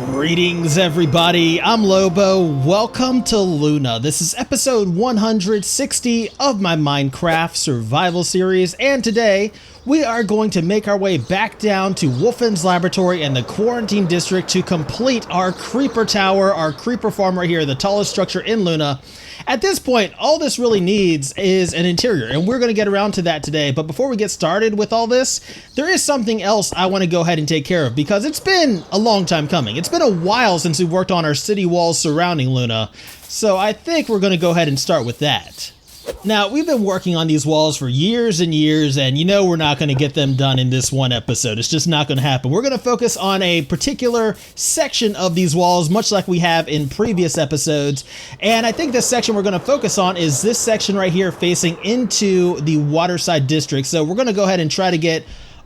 Greetings, everybody. I'm Lobo. Welcome to Luna. This is episode 160 of my Minecraft survival series, and today we are going to make our way back down to Wolfen's Laboratory and the Quarantine District to complete our creeper tower, our creeper farm right here, the tallest structure in Luna. At this point, all this really needs is an interior, and we're going to get around to that today. But before we get started with all this, there is something else I want to go ahead and take care of, because it's been a long time coming. It's been a while since we worked on our city walls surrounding Luna, so I think we're going to go ahead and start with that. Now, we've been working on these walls for years and years, and you know we're not going to get them done in this one episode. It's just not going to happen. We're going to focus on a particular section of these walls, much like we have in previous episodes. And I think the section we're going to focus on is this section right here facing into the Waterside district. So we're going to go ahead and try to get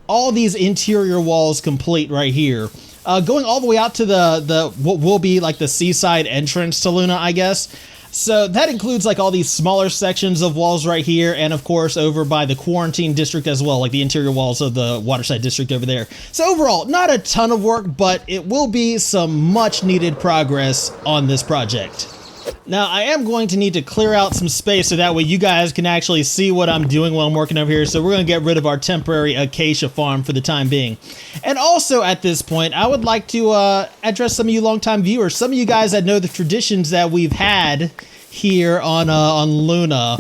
all these interior walls complete right here. Going all the way out to the what will be like the seaside entrance to Luna, I guess. So that includes like all these smaller sections of walls right here, and of course over by the Quarantine District as well, like the interior walls of the Waterside District over there. So overall, not a ton of work, but it will be some much needed progress on this project. Now, I am going to need to clear out some space so that way you guys can actually see what I'm doing while I'm working over here. So we're going to get rid of our temporary acacia farm for the time being. And also at this point, I would like to address some of you longtime viewers, some of you guys that know the traditions that we've had here on Luna.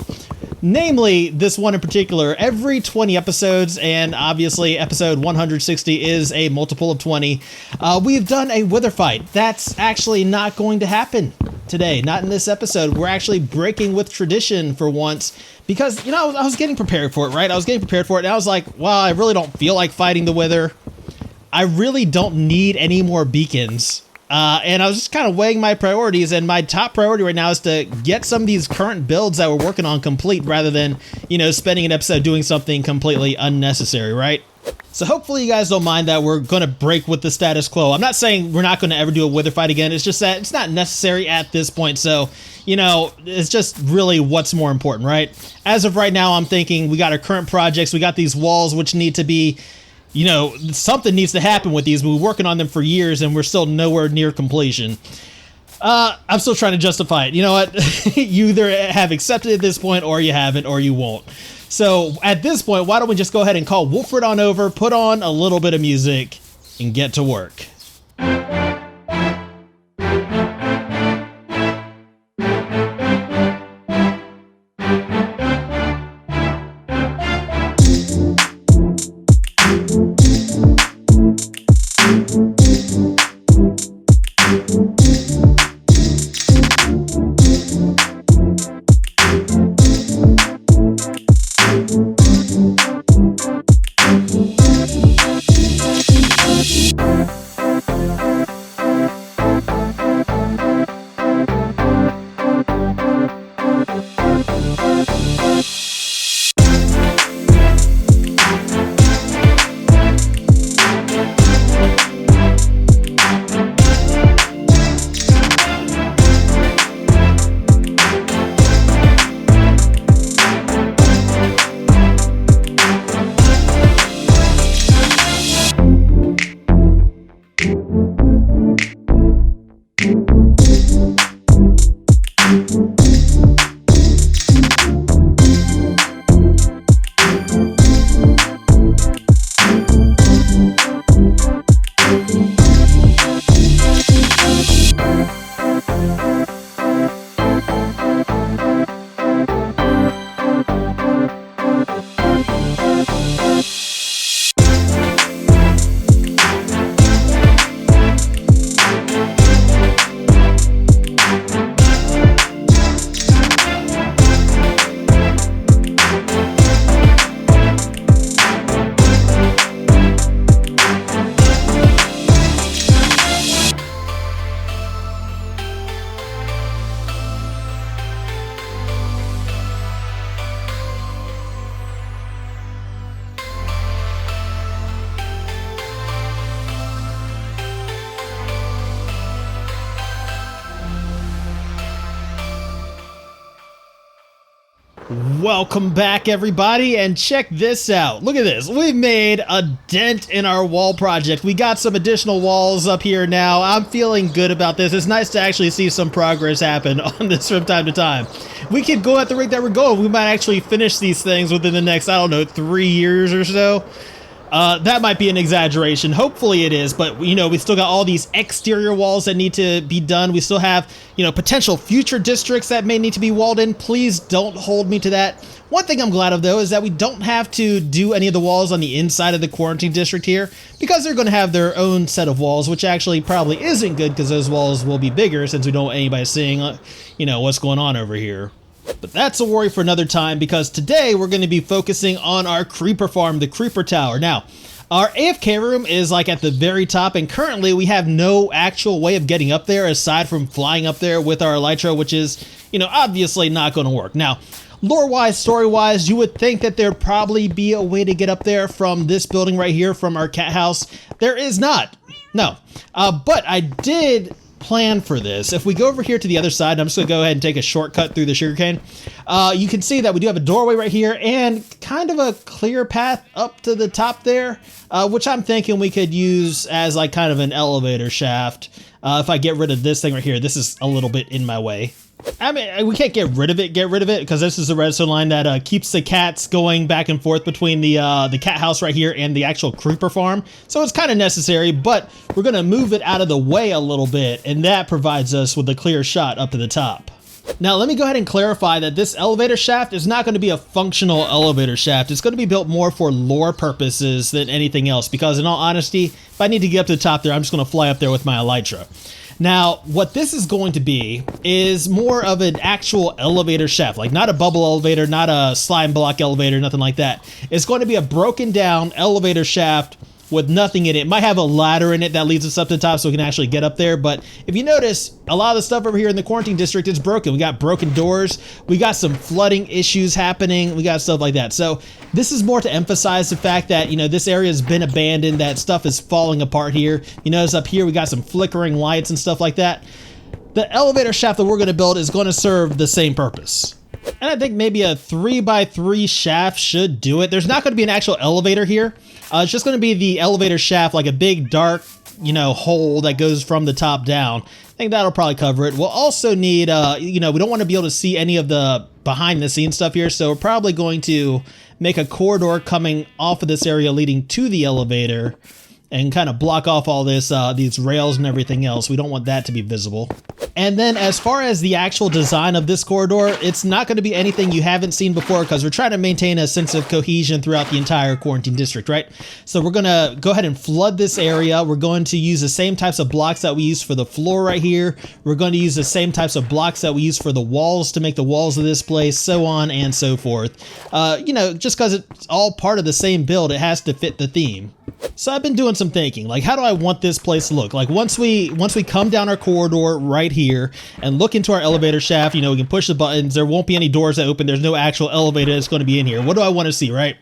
Namely, this one in particular, every 20 episodes, and obviously episode 160 is a multiple of 20, we've done a wither fight. That's actually not going to happen today, not in this episode. We're actually breaking with tradition for once, because, you know, I was getting prepared for it, right? I was getting prepared for it, and I was like, well, I really don't feel like fighting the wither. I really don't need any more beacons. And I was just kind of weighing my priorities, and my top priority right now is to get some of these current builds that we're working on complete rather than, you know, spending an episode doing something completely unnecessary, right? So hopefully you guys don't mind that we're going to break with the status quo. I'm not saying we're not going to ever do a wither fight again. It's just that it's not necessary at this point. So, you know, it's just really what's more important, right? As of right now, I'm thinking we got our current projects. We got these walls which need to be, you know, something needs to happen with these. We've been working on them for years and we're still nowhere near completion. I'm still trying to justify it. You know what? You either have accepted at this point or you haven't, or you won't. So at this point, why don't we just go ahead and call Wolfred on over, put on a little bit of music, and get to work. Welcome back, everybody, and check this out. Look at this. We've made a dent in our wall project. We got some additional walls up here now. I'm feeling good about this. It's nice to actually see some progress happen on this from time to time. We keep going at the rate that we're going. We might actually finish these things within the next, I don't know, 3 years or so. That might be an exaggeration. Hopefully it is, but we still got all these exterior walls that need to be done. We still have, potential future districts that may need to be walled in. Please don't hold me to that. One thing I'm glad of, though, is that we don't have to do any of the walls on the inside of the quarantine district here, because they're going to have their own set of walls, which actually probably isn't good because those walls will be bigger since we don't want anybody seeing, what's going on over here. But that's a worry for another time, because today we're going to be focusing on our creeper farm, the creeper tower. Now, our AFK room is like at the very top, and currently we have no actual way of getting up there aside from flying up there with our elytra, which is, obviously not going to work. Now, lore-wise, story-wise, you would think that there'd probably be a way to get up there from this building right here, from our cat house. There is not. No. But I did plan for this. If we go over here to the other side, I'm just gonna go ahead and take a shortcut through the sugarcane. You can see that we do have a doorway right here and kind of a clear path up to the top there, which I'm thinking we could use as like kind of an elevator shaft. If I get rid of this thing right here, this is a little bit in my way. I mean, we can't get rid of it, because this is the redstone line that keeps the cats going back and forth between the cat house right here and the actual creeper farm. So it's kind of necessary, but we're going to move it out of the way a little bit, and that provides us with a clear shot up to the top. Now, let me go ahead and clarify that this elevator shaft is not going to be a functional elevator shaft. It's going to be built more for lore purposes than anything else, because in all honesty, if I need to get up to the top there, I'm just going to fly up there with my elytra. Now, what this is going to be is more of an actual elevator shaft, like not a bubble elevator, not a slime block elevator, nothing like that. It's going to be a broken down elevator shaft with nothing in it. It might have a ladder in it that leads us up to the top so we can actually get up there. But if you notice, a lot of the stuff over here in the quarantine district is broken. We got broken doors. We got some flooding issues happening. We got stuff like that. So this is more to emphasize the fact that, this area has been abandoned, that stuff is falling apart here. You notice up here, we got some flickering lights and stuff like that. The elevator shaft that we're going to build is going to serve the same purpose. And I think maybe a 3x3 shaft should do it. There's not going to be an actual elevator here. It's just going to be the elevator shaft, like a big dark, hole that goes from the top down. I think that'll probably cover it. We'll also need, we don't want to be able to see any of the behind the scenes stuff here. So we're probably going to make a corridor coming off of this area leading to the elevator and kind of block off all this, these rails and everything else. We don't want that to be visible. And then as far as the actual design of this corridor, it's not going to be anything you haven't seen before, because we're trying to maintain a sense of cohesion throughout the entire quarantine district, right? So we're going to go ahead and flood this area. We're going to use the same types of blocks that we use for the floor right here. We're going to use the same types of blocks that we use for the walls to make the walls of this place, so on and so forth. Just because it's all part of the same build, it has to fit the theme. So I've been doing some thinking, like, how do I want this place to look? Like, once we come down our corridor right here and look into our elevator shaft, we can push the buttons. There won't be any doors that open. There's no actual elevator that's going to be in here. What do I want to see, right?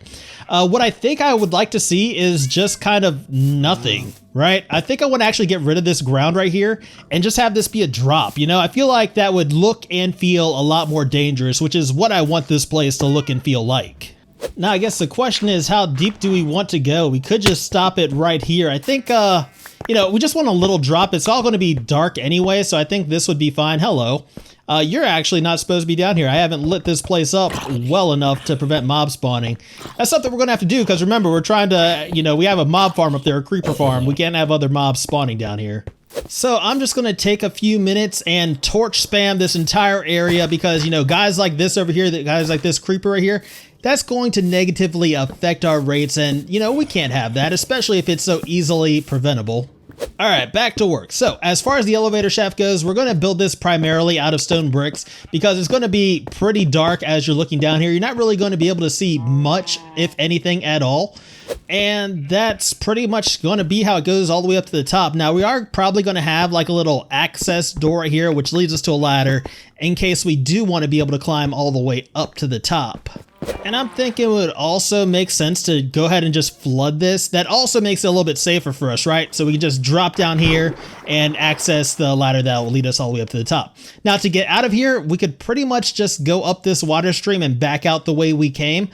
What I think I would like to see is just kind of nothing, right? I think I want to actually get rid of this ground right here and just have this be a drop. I feel like that would look and feel a lot more dangerous, which is what I want this place to look and feel like. Now, I guess the question is, how deep do we want to go? We could just stop it right here. I think, we just want a little drop. It's all going to be dark anyway, so I think this would be fine. Hello. You're actually not supposed to be down here. I haven't lit this place up well enough to prevent mob spawning. That's something we're going to have to do, because remember, we're trying to, we have a mob farm up there, a creeper farm. We can't have other mobs spawning down here. So I'm just going to take a few minutes and torch spam this entire area, because, guys like this over here, guys like this creeper right here, that's going to negatively affect our rates, and, we can't have that, especially if it's so easily preventable. All right, back to work. So as far as the elevator shaft goes, we're going to build this primarily out of stone bricks, because it's going to be pretty dark as you're looking down here. You're not really going to be able to see much, if anything at all. And that's pretty much going to be how it goes all the way up to the top. Now, we are probably going to have like a little access door right here, which leads us to a ladder in case we do want to be able to climb all the way up to the top. And I'm thinking it would also make sense to go ahead and just flood this. That also makes it a little bit safer for us, right? So we can just drop down here and access the ladder that will lead us all the way up to the top. Now to get out of here, we could pretty much just go up this water stream and back out the way we came.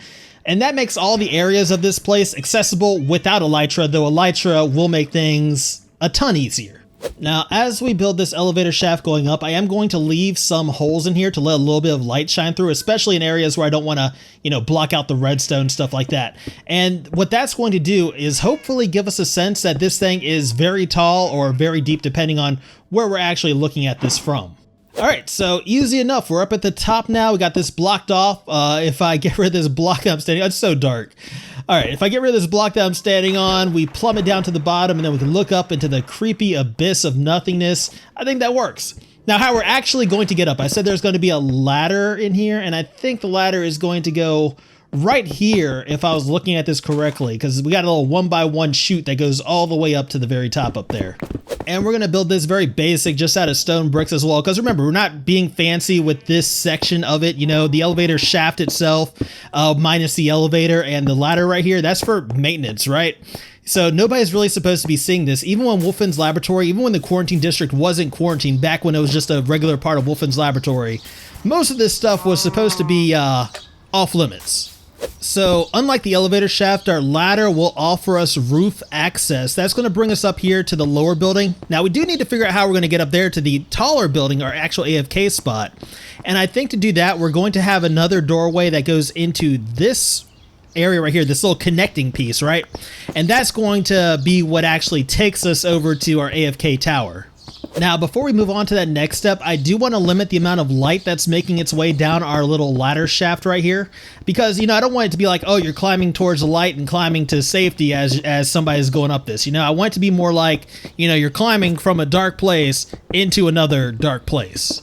And that makes all the areas of this place accessible without elytra, though elytra will make things a ton easier. Now, as we build this elevator shaft going up, I am going to leave some holes in here to let a little bit of light shine through, especially in areas where I don't want to, block out the redstone, stuff like that. And what that's going to do is hopefully give us a sense that this thing is very tall or very deep, depending on where we're actually looking at this from. All right, so easy enough. We're up at the top now. We got this blocked off. If I get rid of this block I'm standing on, it's so dark. All right, if I get rid of this block that I'm standing on, we plummet down to the bottom, and then we can look up into the creepy abyss of nothingness. I think that works. Now, how we're actually going to get up, I said there's going to be a ladder in here, and I think the ladder is going to go right here, if I was looking at this correctly, because we got a little 1x1 chute that goes all the way up to the very top up there. And we're going to build this very basic, just out of stone bricks as well, because remember, we're not being fancy with this section of it. The elevator shaft itself, minus the elevator and the ladder right here, that's for maintenance, right? So nobody's really supposed to be seeing this. Even when Wolfen's Laboratory, even when the quarantine district wasn't quarantined, back when it was just a regular part of Wolfen's Laboratory, most of this stuff was supposed to be off limits. So unlike the elevator shaft, our ladder will offer us roof access. That's going to bring us up here to the lower building. Now we do need to figure out how we're going to get up there to the taller building, our actual AFK spot. And I think to do that, we're going to have another doorway that goes into this area right here, this little connecting piece, right? And that's going to be what actually takes us over to our AFK tower. Now, before we move on to that next step, I do want to limit the amount of light that's making its way down our little ladder shaft right here, because, I don't want it to be like, oh, you're climbing towards the light and climbing to safety as somebody's going up this. I want it to be more like, you're climbing from a dark place into another dark place.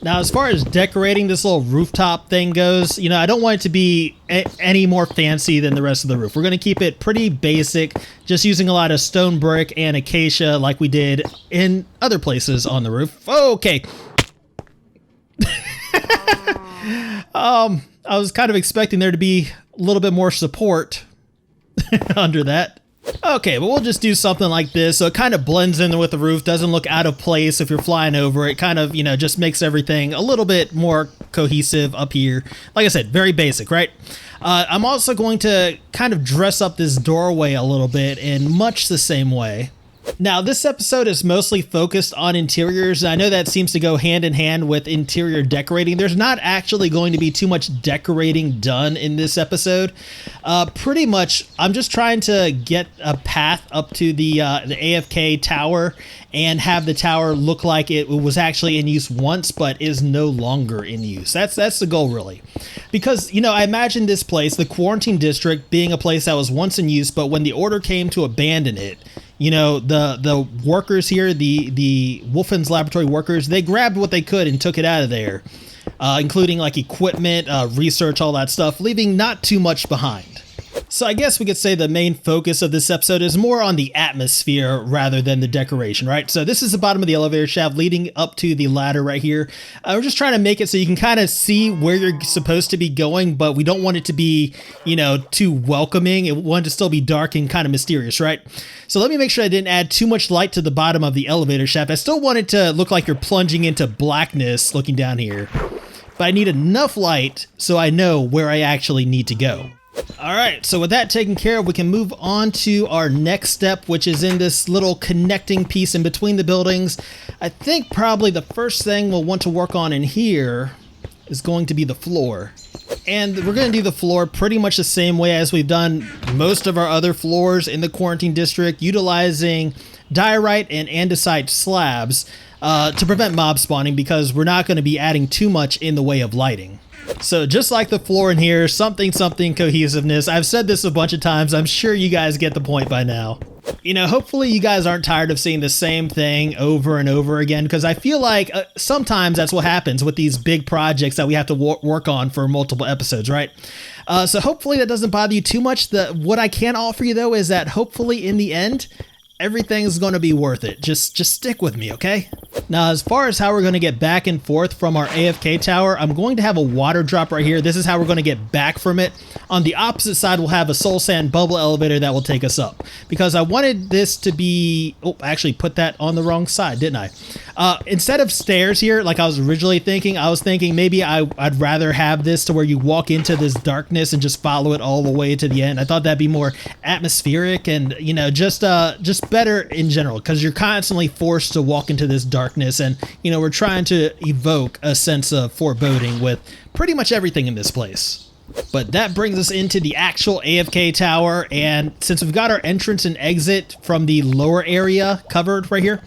Now, as far as decorating this little rooftop thing goes, I don't want it to be any more fancy than the rest of the roof. We're going to keep it pretty basic, just using a lot of stone brick and acacia like we did in other places on the roof. Okay. I was kind of expecting there to be a little bit more support under that. Okay, but we'll just do something like this so it kind of blends in with the roof, doesn't look out of place if you're flying over it, kind of, just makes everything a little bit more cohesive up here. Like I said, very basic, right? I'm also going to kind of dress up this doorway a little bit in much the same way. Now, this episode is mostly focused on interiors. I know that seems to go hand in hand with interior decorating. There's not actually going to be too much decorating done in this episode. Pretty much, I'm just trying to get a path up to the AFK tower and have the tower look like it was actually in use once, but is no longer in use. That's the goal, really. Because, I imagine this place, the quarantine district, being a place that was once in use, but when the order came to abandon it, the workers here, the Wolfen's Laboratory workers, they grabbed what they could and took it out of there, including like equipment, research, all that stuff, leaving not too much behind. So I guess we could say the main focus of this episode is more on the atmosphere rather than the decoration, right? So this is the bottom of the elevator shaft leading up to the ladder right here. We're just trying to make it so you can kind of see where you're supposed to be going, but we don't want it to be, too welcoming. We want it to still be dark and kind of mysterious, right? So let me make sure I didn't add too much light to the bottom of the elevator shaft. I still want it to look like you're plunging into blackness looking down here, but I need enough light so I know where I actually need to go. All right, so with that taken care of, we can move on to our next step, which is in this little connecting piece in between the buildings. I think probably the first thing we'll want to work on in here is going to be the floor. And we're going to do the floor pretty much the same way as we've done most of our other floors in the quarantine district, utilizing diorite and andesite slabs to prevent mob spawning, because we're not going to be adding too much in the way of lighting. So just like the floor in here, something cohesiveness. I've said this a bunch of times. I'm sure you guys get the point by now. Hopefully you guys aren't tired of seeing the same thing over and over again, because I feel like sometimes that's what happens with these big projects that we have to work on for multiple episodes, right? So hopefully that doesn't bother you too much. What I can offer you, though, is that hopefully in the end, everything's going to be worth it. Just stick with me, okay? Now, as far as how we're going to get back and forth from our AFK tower, I'm going to have a water drop right here. This is how we're going to get back from it. On the opposite side, we'll have a soul sand bubble elevator that will take us up. Because I wanted this to be... Oh, I actually put that on the wrong side, didn't I? Instead of stairs here, like I was originally thinking, I was thinking maybe I'd rather have this to where you walk into this darkness and just follow it all the way to the end. I thought that'd be more atmospheric and, you know, just better in general, because you're constantly forced to walk into this darkness, and, you know, we're trying to evoke a sense of foreboding with pretty much everything in this place. But that brings us into the actual AFK tower, and since we've got our entrance and exit from the lower area covered right here,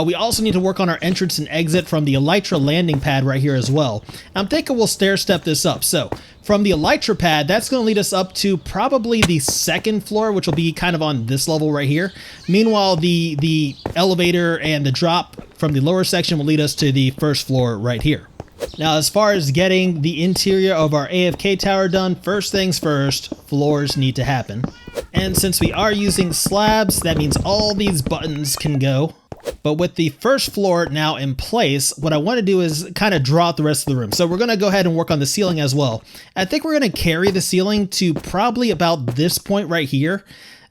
we also need to work on our entrance and exit from the Elytra landing pad right here as well. I'm thinking we'll stair step this up. So from the Elytra pad, that's going to lead us up to probably the second floor, which will be kind of on this level right here. Meanwhile, the elevator and the drop from the lower section will lead us to the first floor right here. Now, as far as getting the interior of our AFK tower done, first things first, floors need to happen. And since we are using slabs, that means all these buttons can go. But with the first floor now in place, what I want to do is kind of draw out the rest of the room. So we're going to go ahead and work on the ceiling as well. I think we're going to carry the ceiling to probably about this point right here.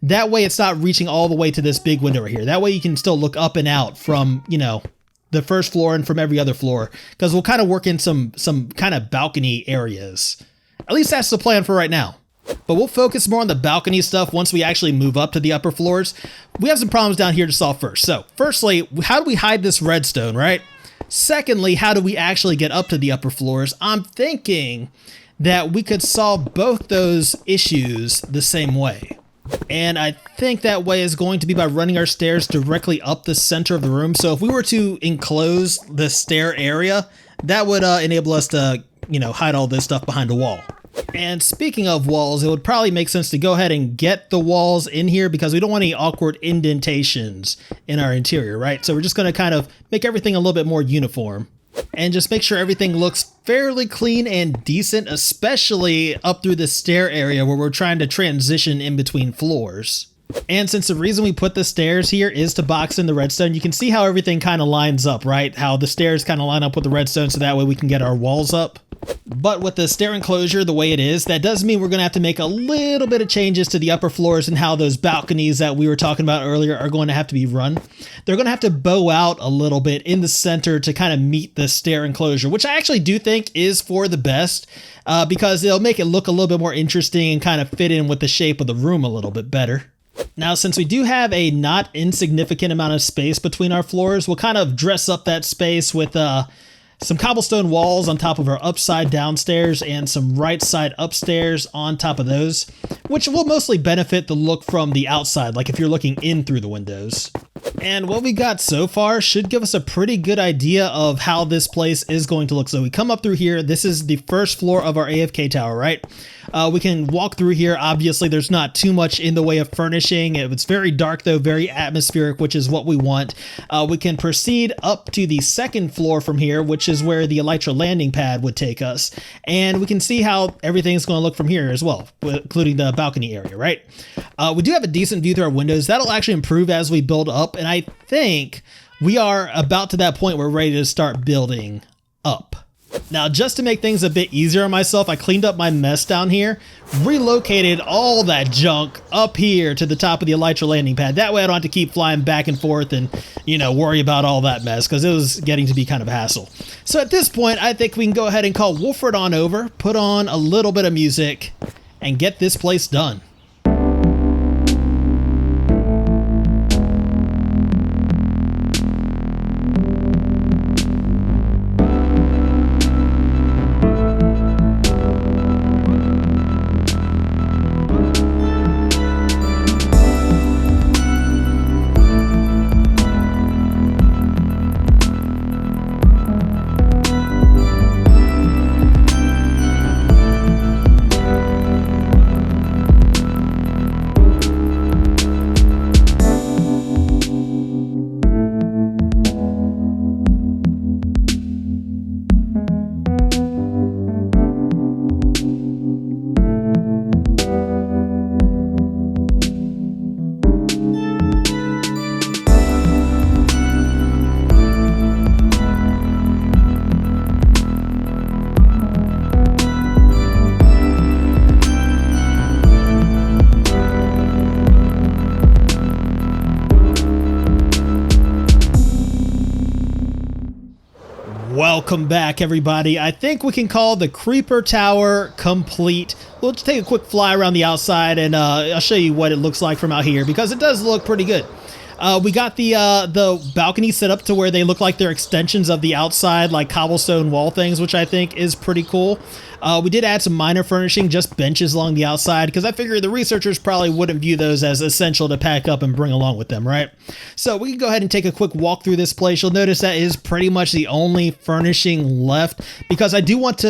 That way it's not reaching all the way to this big window right here. That way you can still look up and out from, you know, the first floor and from every other floor, because we'll kind of work in some kind of balcony areas. At least that's the plan for right now. But we'll focus more on the balcony stuff once we actually move up to the upper floors. We have some problems down here to solve first. So firstly, how do we hide this redstone, right? Secondly, how do we actually get up to the upper floors? I'm thinking that we could solve both those issues the same way. And I think that way is going to be by running our stairs directly up the center of the room. So if we were to enclose the stair area, that would enable us to, you know, hide all this stuff behind a wall. And speaking of walls, it would probably make sense to go ahead and get the walls in here, because we don't want any awkward indentations in our interior, right? So we're just going to kind of make everything a little bit more uniform and just make sure everything looks fairly clean and decent, especially up through the stair area where we're trying to transition in between floors. And since the reason we put the stairs here is to box in the redstone, you can see how everything kind of lines up, right? How the stairs kind of line up with the redstone, so that way we can get our walls up. But with the stair enclosure the way it is, that does mean we're going to have to make a little bit of changes to the upper floors and how those balconies that we were talking about earlier are going to have to be run. They're going to have to bow out a little bit in the center to kind of meet the stair enclosure, which I actually do think is for the best, because it'll make it look a little bit more interesting and kind of fit in with the shape of the room a little bit better. Now, since we do have a not insignificant amount of space between our floors, we'll kind of dress up that space with some cobblestone walls on top of our upside downstairs and some right side upstairs on top of those, which will mostly benefit the look from the outside, like if you're looking in through the windows. And what we got so far should give us a pretty good idea of how this place is going to look. So we come up through here. This is the first floor of our AFK tower, right? We can walk through here. Obviously, there's not too much in the way of furnishing. It's very dark, though, very atmospheric, which is what we want. We can proceed up to the second floor from here, which is where the Elytra landing pad would take us. And we can see how everything's going to look from here as well, including the balcony area, right? We do have a decent view through our windows. That'll actually improve as we build up. And I think we are about to that point where we're ready to start building up. Now, just to make things a bit easier on myself, I cleaned up my mess down here, relocated all that junk up here to the top of the Elytra landing pad. That way I don't have to keep flying back and forth and, you know, worry about all that mess, because it was getting to be kind of a hassle. So at this point, I think we can go ahead and call Wolford on over, put on a little bit of music, and get this place done. Welcome back, everybody. I think we can call the Creeper Tower complete. We'll just take a quick fly around the outside, and I'll show you what it looks like from out here, because it does look pretty good. We got the balcony set up to where they look like they're extensions of the outside, like cobblestone wall things, which I think is pretty cool. We did add some minor furnishing, just benches along the outside, because I figured the researchers probably wouldn't view those as essential to pack up and bring along with them, right? So we can go ahead and take a quick walk through this place. You'll notice that is pretty much the only furnishing left, because I do want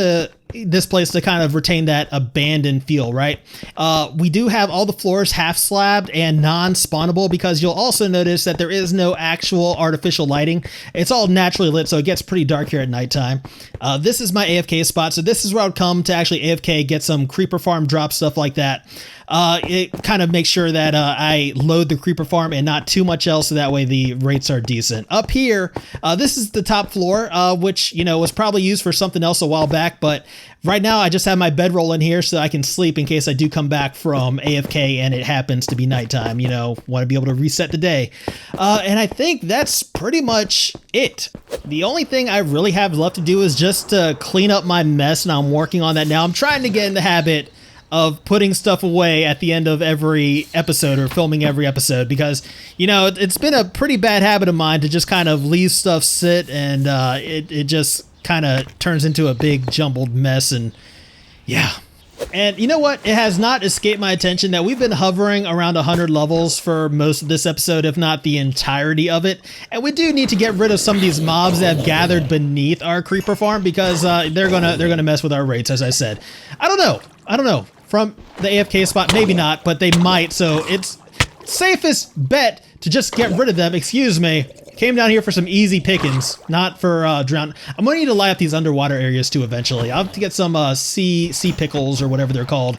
this place to kind of retain that abandoned feel, right? We do have all the floors half slabbed and non-spawnable, because you'll also notice that there is no actual artificial lighting. It's all naturally lit, so it gets pretty dark here at nighttime. This is my AFK spot, so this is where I would come to actually AFK, get some creeper farm drop, stuff like that. It kind of makes sure that I load the creeper farm and not too much else, so that way the rates are decent. Up here, this is the top floor, which, you know, was probably used for something else a while back, but right now I just have my bedroll in here so I can sleep in case I do come back from AFK and it happens to be nighttime. You know, want to be able to reset the day. And I think that's pretty much it. The only thing I really have left to do is just to clean up my mess, and I'm working on that now. I'm trying to get in the habit of putting stuff away at the end of every episode, or filming every episode, because, you know, it's been a pretty bad habit of mine to just kind of leave stuff sit, and it just kind of turns into a big jumbled mess. And yeah. And you know what? It has not escaped my attention that we've been hovering around 100 levels for most of this episode, if not the entirety of it. And we do need to get rid of some of these mobs that have gathered beneath our creeper farm, because they're gonna mess with our rates, as I said. I don't know. From the AFK spot, maybe not, but they might. So it's safest bet to just get rid of them. Excuse me. Came down here for some easy pickings, not for drown. I'm gonna need to light up these underwater areas too eventually. I'll have to get some sea pickles or whatever they're called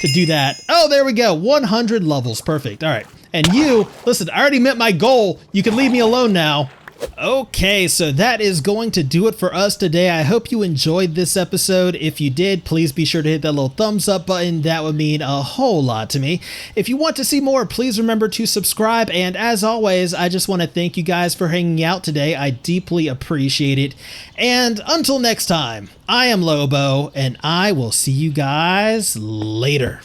to do that. Oh, there we go. 100 levels. Perfect. All right. And you, listen, I already met my goal. You can leave me alone now. Okay, so that is going to do it for us today. I hope you enjoyed this episode. If you did, please be sure to hit that little thumbs up button. That would mean a whole lot to me. If you want to see more, please remember to subscribe. And as always, I just want to thank you guys for hanging out today. I deeply appreciate it. And until next time, I am Lobo, and I will see you guys later.